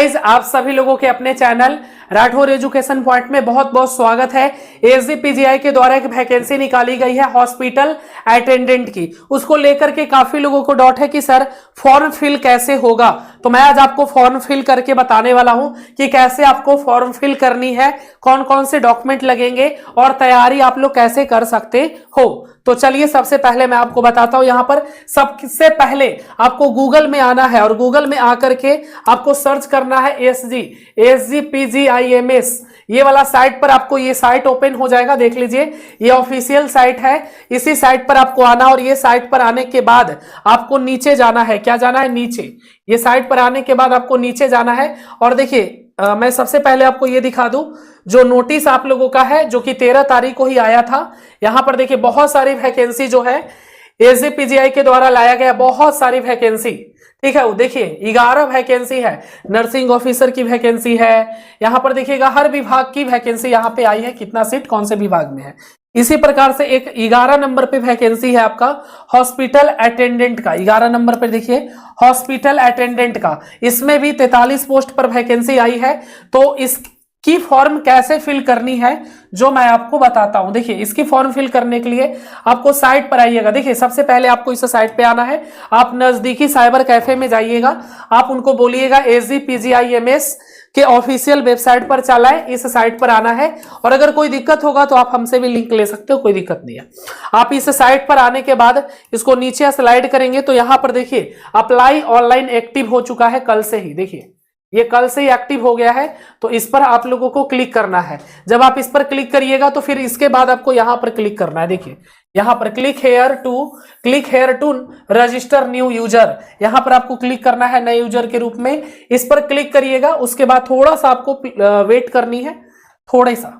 Guys, आप सभी लोगों के अपने चैनल राठौर एजुकेशन पॉइंट में बहुत बहुत स्वागत है। एसजीपीजीआई के द्वारा एक वैकेंसी निकाली गई है हॉस्पिटल अटेंडेंट की। उसको लेकर के काफी लोगों को डाउट है कि सर फॉर्म फिल कैसे होगा। तो मैं आज आपको फॉर्म फिल करके बताने वाला हूं कि कैसे आपको फॉर्म फिल करनी है, कौन कौन से डॉक्यूमेंट लगेंगे और तैयारी आप लोग कैसे कर सकते हो। तो चलिए सबसे पहले मैं आपको बताता हूं। यहां पर सबसे पहले आपको गूगल में आना है और गूगल में आकर के आपको सर्च करना है एसजीपीजीआईएमएस। ये वाला साइट पर आपको ये साइट ओपन हो जाएगा। देख लीजिए, ये ऑफिशियल साइट है। इसी साइट पर आपको आना और ये साइट पर आने के बाद आपको नीचे जाना है। क्या जाना है? नीचे। ये साइट पर आने के बाद आपको नीचे जाना है और देखिए मैं सबसे पहले आपको ये दिखा दूं जो नोटिस आप लोगों का है, जो कि 13 तारीख को ही आया था। यहां पर देखिए बहुत सारी वैकेंसी जो है एसजीपीजीआई के द्वारा लाया गया, बहुत सारी वैकेंसी। ठीक है, वो देखिए 11 वैकेंसी है। नर्सिंग ऑफिसर की वैकेंसी है। यहां पर देखिएगा हर विभाग की वैकेंसी यहां पे आई है, कितना सीट कौन से विभाग में है। इसी प्रकार से एक 11 नंबर पे वैकेंसी है आपका हॉस्पिटल अटेंडेंट का। 11 नंबर पे देखिए हॉस्पिटल अटेंडेंट का, इसमें भी 43 पोस्ट पर वैकेंसी आई है। तो इसकी फॉर्म कैसे फिल करनी है जो मैं आपको बताता हूं। देखिए इसकी फॉर्म फिल करने के लिए आपको साइट पर आइएगा। देखिए सबसे पहले आपको इस साइट पे आना है। आप नजदीकी साइबर कैफे में जाइएगा, आप उनको बोलिएगा एसजीपीजीआईएमएस के ऑफिशियल वेबसाइट पर चला है, इस साइट पर आना है। और अगर कोई दिक्कत होगा तो आप हमसे भी लिंक ले सकते हो, कोई दिक्कत नहीं है। आप इस साइट पर आने के बाद इसको नीचे स्लाइड करेंगे तो यहां पर देखिए अप्लाई ऑनलाइन एक्टिव हो चुका है कल से ही। देखिए ये कल से ही एक्टिव हो गया है, तो इस पर आप लोगों को क्लिक करना है। जब आप इस पर क्लिक करिएगा तो फिर इसके बाद आपको यहां पर क्लिक करना है। देखिए यहां पर click here to register new user, यहां पर आपको क्लिक करना है नए यूजर के रूप में। इस पर क्लिक करिएगा, उसके बाद थोड़ा सा आपको वेट करनी है, थोड़ा सा।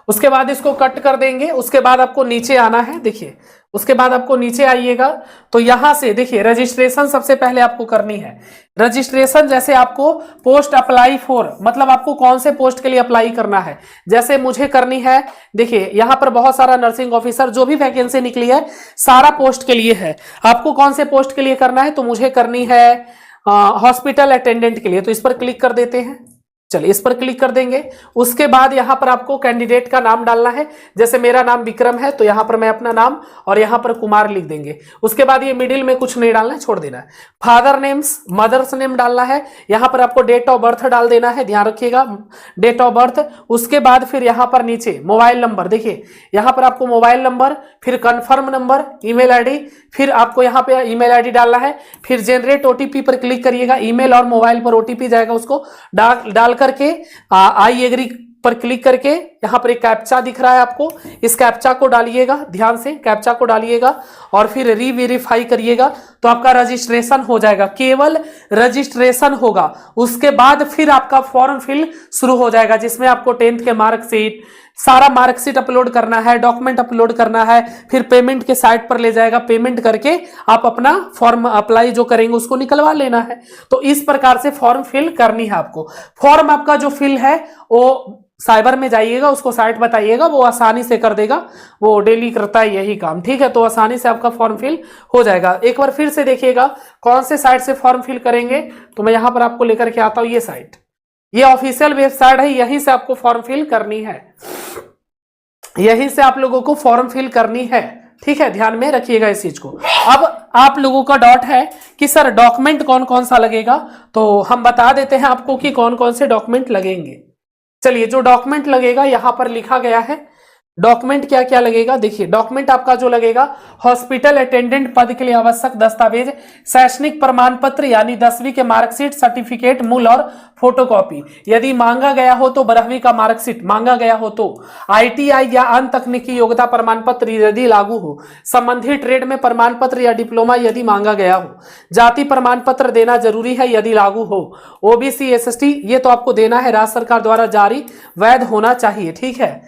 उसके बाद इसको कट कर देंगे। उसके बाद आपको नीचे आना है। देखिए उसके बाद आपको नीचे आइएगा तो यहां से देखिए रजिस्ट्रेशन सबसे पहले आपको करनी है। रजिस्ट्रेशन जैसे आपको पोस्ट अप्लाई फॉर, मतलब आपको कौन से पोस्ट के लिए अप्लाई करना है। जैसे मुझे करनी है, देखिए यहां पर बहुत सारा नर्सिंग ऑफिसर जो भी वैकेंसी निकली है सारा पोस्ट के लिए है। आपको कौन से पोस्ट के लिए करना है, तो मुझे करनी है हॉस्पिटल अटेंडेंट के लिए। तो इस पर क्लिक कर देते हैं। चलिए इस पर क्लिक कर देंगे। उसके बाद यहां पर आपको कैंडिडेट का नाम डालना है। जैसे मेरा नाम विक्रम है तो यहां पर मैं अपना नाम और यहां पर कुमार लिख देंगे। उसके बाद ये मिडिल में कुछ नहीं डालना है, छोड़ देना है। फादर नेम्स, मदर्स नेम डालना है। यहां पर आपको डेट ऑफ बर्थ डाल देना है, ध्यान रखिएगा डेट ऑफ बर्थ। उसके बाद फिर यहां पर नीचे मोबाइल नंबर, देखिए यहां पर आपको मोबाइल नंबर, फिर कंफर्म नंबर, ईमेल आईडी, फिर आपको यहां पे ईमेल आईडी डालना है। फिर जनरेट ओटीपी पर क्लिक करिएगा। ईमेल और मोबाइल पर ओटीपी जाएगा, उसको डाल करके आई एग्री पर क्लिक करके यहां पर एक कैप्चा दिख रहा है आपको, इस कैप्चा को डालिएगा, ध्यान से कैप्चा को डालिएगा और फिर रीवेरीफाई करिएगा तो आपका रजिस्ट्रेशन हो जाएगा। केवल रजिस्ट्रेशन होगा, उसके बाद फिर आपका फॉर्म फिल शुरू हो जाएगा, जिसमें आपको 10th के मार्कशीट, सारा मार्कशीट अपलोड करना है, डॉक्यूमेंट अपलोड करना है। फिर पेमेंट के साइट पर ले जाएगा, पेमेंट करके आप अपना फॉर्म अप्लाई जो करेंगे उसको निकलवा लेना है। तो इस प्रकार से फॉर्म फिल करनी है आपको। फॉर्म आपका जो फिल है वो साइबर में जाइएगा, उसको साइट बताइएगा, वो आसानी से कर देगा, वो डेली करता है यही काम। ठीक है, तो आसानी से आपका फॉर्म फिल हो जाएगा। एक बार फिर से देखिएगा कौन से साइट से फॉर्म फिल करेंगे, तो मैं यहां पर आपको लेकर के आता हूं। ये साइट, ये ऑफिशियल वेबसाइट है, यहीं से आपको फॉर्म फिल करनी है, यहीं से आप लोगों को फॉर्म फिल करनी है। ठीक है, ध्यान में रखिएगा इस चीज को। अब आप लोगों का डाउट है कि सर डॉक्यूमेंट कौन कौन सा लगेगा, तो हम बता देते हैं आपको कि कौन कौन से डॉक्यूमेंट लगेंगे। चलिए जो डॉक्यूमेंट लगेगा यहां पर लिखा गया है, डॉक्यूमेंट क्या क्या लगेगा। देखिए डॉक्यूमेंट आपका जो लगेगा, हॉस्पिटल अटेंडेंट पद के लिए आवश्यक दस्तावेज, शैक्षणिक प्रमाण पत्र यानी 10वीं के मार्कशीट, सर्टिफिकेट, मूल और फोटोकॉपी। यदि मांगा गया हो तो 12वीं का मार्कशीट मांगा गया हो तो, आईटीआई या अन्य तकनीकी योग्यता प्रमाण पत्र यदि लागू हो, संबंधित ट्रेड में प्रमाण पत्र या डिप्लोमा यदि मांगा गया हो, जाति प्रमाण पत्र देना जरूरी है यदि लागू हो, ओबीसी एसटी ये तो आपको देना है, राज्य सरकार द्वारा जारी वैध होना चाहिए। ठीक है,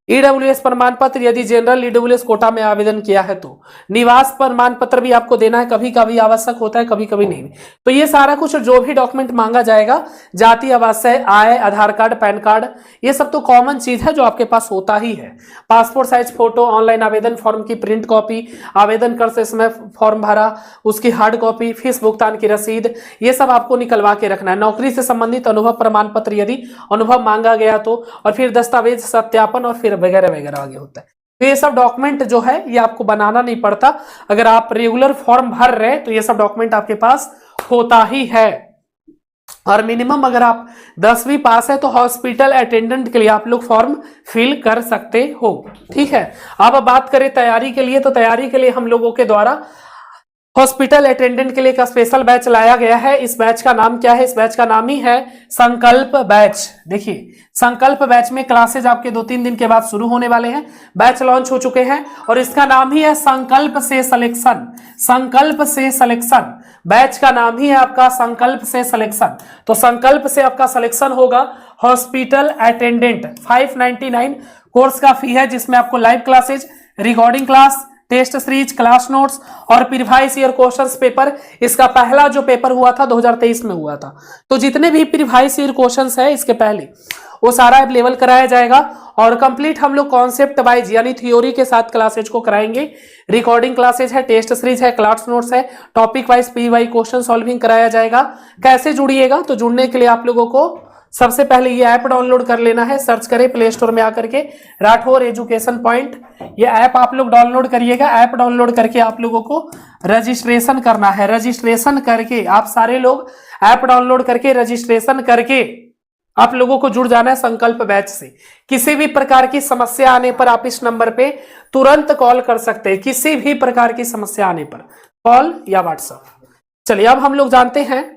ईडब्ल्यूएस प्रमाण पत्र यदि जनरल ईडब्ल्यूएस कोटा में आवेदन किया है तो, निवास प्रमाण पत्र भी आपको देना है, कभी कभी आवश्यक होता है कभी कभी नहीं। तो ये सारा कुछ जो भी डॉक्यूमेंट मांगा जाएगा, जाति आवासीय, आय, आधार कार्ड, पैन कार्ड, ये सब तो कॉमन चीज है जो आपके पास होता ही है। पासपोर्ट साइज फोटो, ऑनलाइन आवेदन फॉर्म की प्रिंट कॉपी, आवेदन करते समय फॉर्म भरा उसकी हार्ड कॉपी, फीस भुगतान की रसीद, ये सब आपको निकलवा के रखना है। नौकरी से संबंधित अनुभव प्रमाण पत्र यदि अनुभव मांगा गया तो, और फिर दस्तावेज सत्यापन और फिर वगैरह वगैरह आगे होता है। तो ये सब डॉक्यूमेंट जो है ये आपको बनाना नहीं पड़ता, अगर आप रेगुलर फॉर्म भर रहे हैं तो ये सब डॉक्यूमेंट आपके पास होता ही है। और मिनिमम अगर आप 10वीं पास है तो हॉस्पिटल अटेंडेंट के लिए आप लोग फॉर्म फिल कर सकते हो, ठीक है। अब बात करें तैयारी के लिए, तो तैयारी के लिए हम लोगों के द्वारा हॉस्पिटल अटेंडेंट के लिए एक स्पेशल बैच लाया गया है। इस बैच का नाम क्या है? इस बैच का नाम ही है संकल्प बैच। देखिए, संकल्प बैच में क्लासेज आपके 2-3 दिन के बाद शुरू होने वाले हैं। बैच लॉन्च हो चुके हैं और इसका नाम ही है संकल्प से सिलेक्शन। संकल्प से सिलेक्शन, बैच का नाम ही है आपका संकल्प से सिलेक्शन। तो संकल्प से आपका सिलेक्शन होगा हॉस्पिटल अटेंडेंट। 599 कोर्स का फी है, जिसमें आपको live classes, recording class, test series, class notes और प्रीवियस ईयर क्वेश्चंस पेपर। इसका पहला जो पेपर हुआ था 2023 में हुआ था, तो जितने भी प्रीवियस ईयर क्वेश्चंस है इसके पहले वो सारा अवेलेबल कराया जाएगा। और कंप्लीट हम लोग कॉन्सेप्ट वाइज यानी थ्योरी के साथ क्लासेज को कराएंगे। रिकॉर्डिंग क्लासेज है, टेस्ट सीरीज है, क्लास नोट्स है, topic wise PY question solving कराया जाएगा। कैसे जुड़िएगा? तो जुड़ने के लिए आप लोगों को सबसे पहले ये ऐप डाउनलोड कर लेना है। सर्च करें प्ले स्टोर में आकर के राठौर एजुकेशन पॉइंट, ये ऐप आप लोग डाउनलोड करिएगा। ऐप डाउनलोड करके आप लोगों को रजिस्ट्रेशन करना है। रजिस्ट्रेशन करके आप सारे लोग ऐप डाउनलोड करके रजिस्ट्रेशन करके आप लोगों को जुड़ जाना है संकल्प बैच से। किसी भी प्रकार की समस्या आने पर आप इस नंबर पे तुरंत कॉल कर सकते हैं। किसी भी प्रकार की समस्या आने पर कॉल या व्हाट्सएप। चलिए अब हम लोग जानते हैं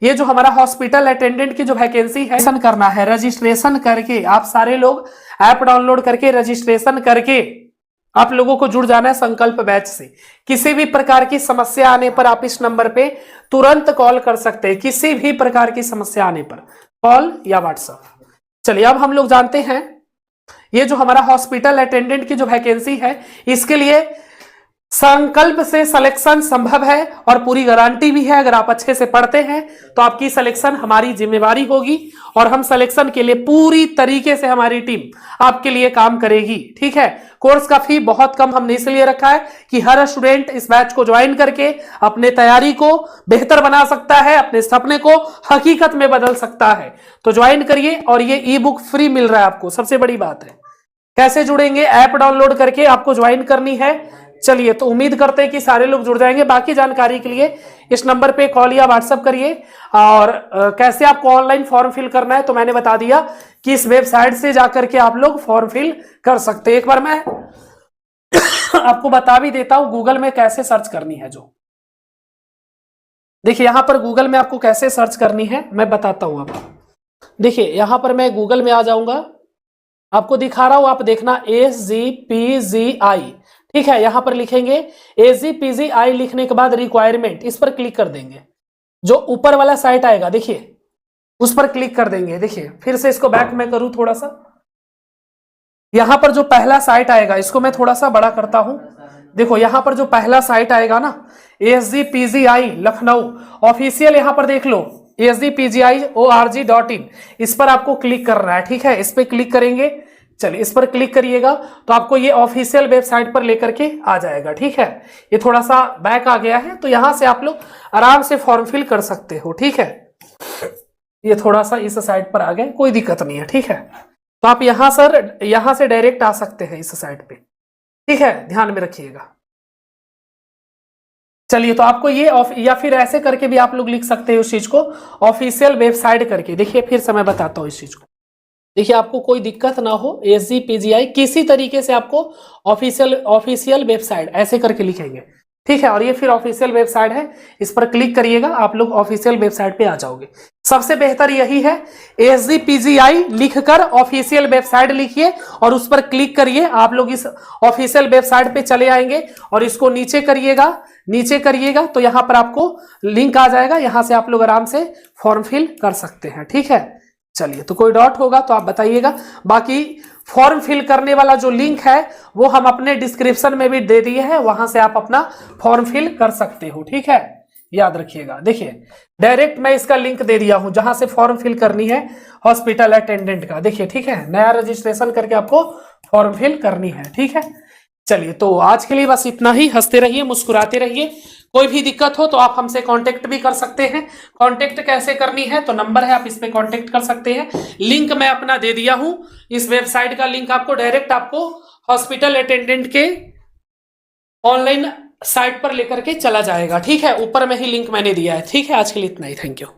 ये जो हमारा हॉस्पिटल अटेंडेंट की जो वैकेंसी है, करना है रजिस्ट्रेशन करके आप सारे लोग ऐप डाउनलोड करके रजिस्ट्रेशन करके आप लोगों को जुड़ जाना है संकल्प बैच से। किसी भी प्रकार की समस्या आने पर आप इस नंबर पे तुरंत कॉल कर सकते हैं। किसी भी प्रकार की समस्या आने पर कॉल या व्हाट्सएप। चलिए अब हम लोग जानते हैं ये जो हमारा हॉस्पिटल अटेंडेंट की जो वैकेंसी है, इसके लिए संकल्प से सिलेक्शन संभव है और पूरी गारंटी भी है। अगर आप अच्छे से पढ़ते हैं तो आपकी सिलेक्शन हमारी जिम्मेवारी होगी और हम सिलेक्शन के लिए पूरी तरीके से हमारी टीम आपके लिए काम करेगी, ठीक है। कोर्स का फी बहुत कम हमने इसलिए रखा है कि हर स्टूडेंट इस बैच को ज्वाइन करके अपने तैयारी को बेहतर बना सकता है, अपने सपने को हकीकत में बदल सकता है। तो ज्वाइन करिए और ये ई बुक फ्री मिल रहा है आपको, सबसे बड़ी बात है। कैसे जुड़ेंगे? ऐप डाउनलोड करके आपको ज्वाइन करनी है। चलिए, तो उम्मीद करते हैं कि सारे लोग जुड़ जाएंगे। बाकी जानकारी के लिए इस नंबर पे कॉल या व्हाट्सएप करिए। और कैसे आपको ऑनलाइन फॉर्म फिल करना है तो मैंने बता दिया कि इस वेबसाइट से जाकर के आप लोग फॉर्म फिल कर सकते हैं। एक बार मैं आपको बता भी देता हूं गूगल में कैसे सर्च करनी है। जो देखिए, यहां पर गूगल में आपको कैसे सर्च करनी है मैं बताता हूं आपको। देखिए, यहां पर मैं गूगल में आ जाऊंगा, आपको दिखा रहा हूं, आप देखना SGPGI, ठीक है। यहां पर लिखेंगे SGPGI, लिखने के बाद रिक्वायरमेंट, इस पर क्लिक कर देंगे। जो ऊपर वाला साइट आएगा देखिए, उस पर क्लिक कर देंगे। देखिए, फिर से इसको बैक में करूं थोड़ा सा। यहां पर जो पहला साइट आएगा, इसको मैं थोड़ा सा बड़ा करता हूं। देखो, यहां पर जो पहला साइट आएगा ना, SGPGI लखनऊ ऑफिशियल, यहां पर देख लो SGPGI.org.in, इस पर आपको क्लिक करना है, ठीक है। इस पर क्लिक करेंगे, चलिए इस पर क्लिक करिएगा तो आपको ये ऑफिशियल वेबसाइट पर लेकर के आ जाएगा, ठीक है। ये थोड़ा सा बैक आ गया है, तो यहां से आप लोग आराम से फॉर्म फिल कर सकते हो, ठीक है। ये थोड़ा सा इस साइट पर आ गए, कोई दिक्कत नहीं है, ठीक है। तो आप यहां से डायरेक्ट आ सकते हैं इस साइट पे, ठीक है, ध्यान में रखिएगा। चलिए, तो आपको ये या फिर ऐसे करके भी आप लोग लिख सकते हैं उस चीज को, ऑफिशियल वेबसाइट करके। देखिए, फिर से मैं बताता हूँ इस चीज को। देखिए, आपको कोई दिक्कत ना हो, SGPGI किसी तरीके से आपको ऑफिशियल वेबसाइट ऐसे करके लिखेंगे, ठीक है। और ये फिर ऑफिशियल वेबसाइट है, इस पर क्लिक करिएगा, आप लोग ऑफिशियल वेबसाइट पे आ जाओगे। सबसे बेहतर यही है, SGPGI लिखकर ऑफिशियल वेबसाइट लिखिए और उस पर क्लिक करिए। आप लोग इस ऑफिशियल वेबसाइट पे चले आएंगे और इसको नीचे करिएगा तो यहां पर आपको लिंक आ जाएगा, यहां से आप लोग आराम से फॉर्म फिल कर सकते हैं, ठीक है। चलिए, तो कोई डाउट होगा तो आप बताइएगा। बाकी फॉर्म फिल करने वाला जो लिंक है वो हम अपने डिस्क्रिप्शन में भी दे दिए हैं, वहां से आप अपना फॉर्म फिल कर सकते हो, ठीक है, याद रखिएगा। देखिए डायरेक्ट मैं इसका लिंक दे दिया हूं जहां से फॉर्म फिल करनी है हॉस्पिटल अटेंडेंट का, देखिए, ठीक है, नया रजिस्ट्रेशन करके आपको फॉर्म फिल करनी है, ठीक है। चलिए, तो आज के लिए बस इतना ही। हंसते रहिए, मुस्कुराते रहिए। कोई भी दिक्कत हो तो आप हमसे कांटेक्ट भी कर सकते हैं। कांटेक्ट कैसे करनी है, तो नंबर है, आप इस पे कांटेक्ट कर सकते हैं। लिंक मैं अपना दे दिया हूं, इस वेबसाइट का लिंक आपको डायरेक्ट आपको हॉस्पिटल अटेंडेंट के ऑनलाइन साइट पर लेकर के चला जाएगा, ठीक है, ऊपर में ही लिंक मैंने दिया है, ठीक है। आज के लिए इतना ही, थैंक यू।